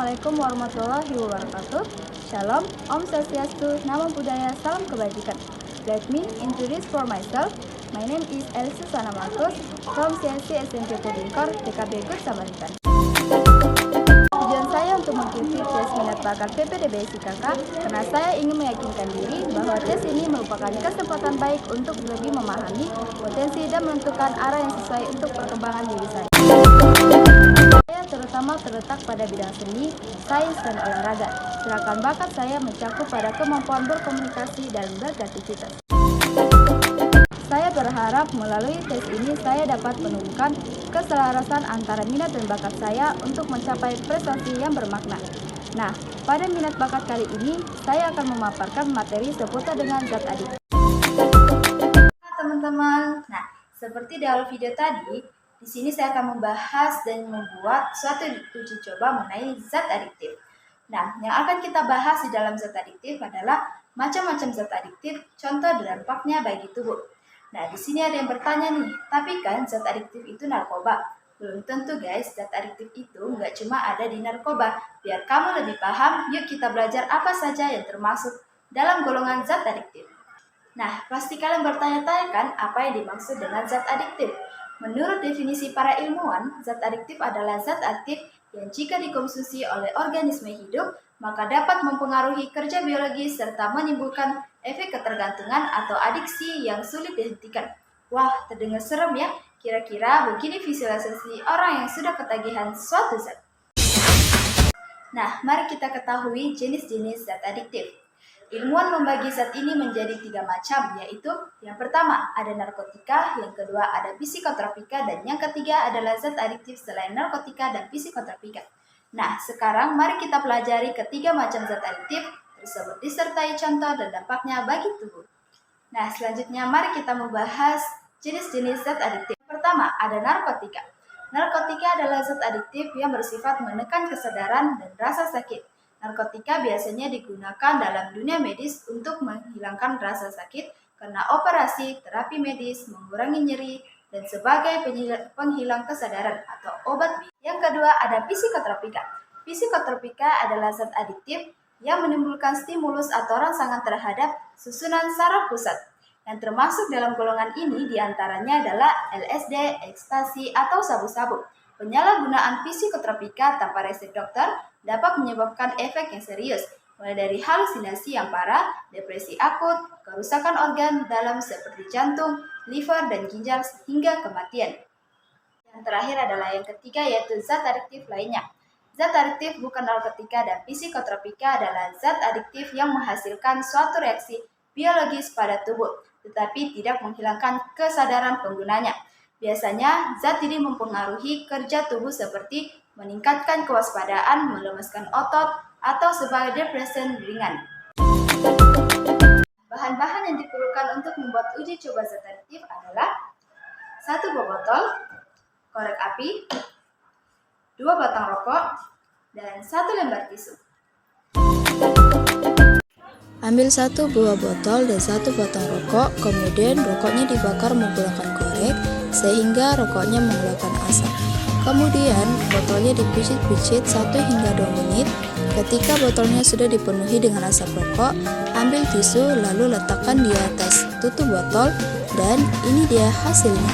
Assalamualaikum warahmatullahi wabarakatuh. Shalom, Om Swastiastu, Namo Buddhaya, Salam Kebajikan. Let me introduce for myself. My name is Elisa Sana Marcos from CSC SMP Pudingkor, TKB Good Samaritan. Tujuan saya untuk mengikuti tes minat bakat PPDB-SIKK karena saya ingin meyakinkan diri bahwa tes ini merupakan kesempatan baik untuk lebih memahami potensi dan menentukan arah yang sesuai untuk perkembangan diri saya. Saya terutama terletak pada bidang seni, sains, dan olahraga, sedangkan bakat saya mencakup pada kemampuan berkomunikasi dan berkreativitas. Saya berharap melalui tes ini saya dapat menemukan keselarasan antara minat dan bakat saya untuk mencapai prestasi yang bermakna. Nah, pada minat bakat kali ini, saya akan memaparkan materi seputar dengan zat adiktif. Teman-teman, nah seperti di awal video tadi, di sini saya akan membahas dan membuat suatu uji coba mengenai zat adiktif. Nah, yang akan kita bahas di dalam zat adiktif adalah macam-macam zat adiktif, contoh dan dampaknya bagi tubuh. Nah, di sini ada yang bertanya nih, tapi kan zat adiktif itu narkoba? Belum tentu guys, zat adiktif itu nggak cuma ada di narkoba. Biar kamu lebih paham, yuk kita belajar apa saja yang termasuk dalam golongan zat adiktif. Nah, pasti kalian bertanya-tanya kan apa yang dimaksud dengan zat adiktif? Menurut definisi para ilmuwan, zat adiktif adalah zat aktif yang jika dikonsumsi oleh organisme hidup, maka dapat mempengaruhi kerja biologis serta menimbulkan efek ketergantungan atau adiksi yang sulit dihentikan. Wah, terdengar serem ya? Kira-kira begini visualisasi orang yang sudah ketagihan suatu zat. Nah, mari kita ketahui jenis-jenis zat adiktif. Ilmuwan membagi zat ini menjadi 3 macam, yaitu yang pertama ada narkotika, yang kedua ada psikotropika, dan yang ketiga adalah zat adiktif selain narkotika dan psikotropika. Nah, sekarang mari kita pelajari ketiga macam zat adiktif tersebut disertai contoh dan dampaknya bagi tubuh. Nah, selanjutnya mari kita membahas jenis-jenis zat adiktif. Pertama, ada narkotika. Narkotika adalah zat adiktif yang bersifat menekan kesadaran dan rasa sakit. Narkotika biasanya digunakan dalam dunia medis untuk menghilangkan rasa sakit karena operasi, terapi medis, mengurangi nyeri, dan sebagai penghilang kesadaran atau obat bius. Yang kedua ada psikotropika. Psikotropika adalah zat adiktif yang menimbulkan stimulus atau rangsangan terhadap susunan saraf pusat. Yang termasuk dalam golongan ini diantaranya adalah LSD, ekstasi, atau sabu-sabu. Penyalahgunaan psikotropika tanpa resep dokter dapat menyebabkan efek yang serius, mulai dari halusinasi yang parah, depresi akut, kerusakan organ dalam seperti jantung, liver, dan ginjal, hingga kematian. Yang terakhir adalah yang ketiga, yaitu zat adiktif lainnya. Zat adiktif bukan narkotika dan psikotropika adalah zat adiktif yang menghasilkan suatu reaksi biologis pada tubuh, tetapi tidak menghilangkan kesadaran penggunanya. Biasanya, zat ini mempengaruhi kerja tubuh seperti meningkatkan kewaspadaan, melemaskan otot, atau sebagai depresan ringan. Bahan-bahan yang diperlukan untuk membuat uji coba zat adiktif adalah 1 buah botol, korek api, 2 batang rokok, dan 1 lembar tisu. Ambil 1 buah botol dan 1 batang rokok, kemudian rokoknya dibakar menggunakan korek sehingga rokoknya mengeluarkan asap. Kemudian botolnya dipijit-pijit 1 hingga 2 menit. Ketika botolnya sudah dipenuhi dengan asap rokok, ambil tisu lalu letakkan di atas tutup botol dan ini dia hasilnya.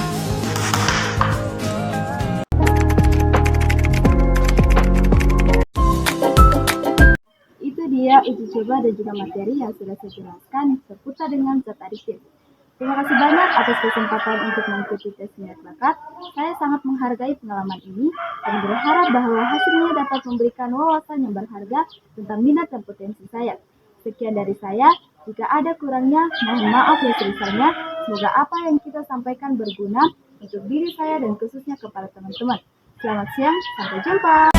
Itu dia uji coba dan juga materi yang sudah saya jelaskan seputar dengan zat adiktif. Terima kasih banyak atas kesempatan untuk mengikuti tes minat bakat. Saya sangat menghargai pengalaman ini dan berharap bahwa hasilnya dapat memberikan wawasan yang berharga tentang minat dan potensi saya. Sekian dari saya. Jika ada kurangnya, mohon maaf yang sebesarnya. Semoga apa yang kita sampaikan berguna untuk diri saya dan khususnya kepada teman-teman. Selamat siang, sampai jumpa.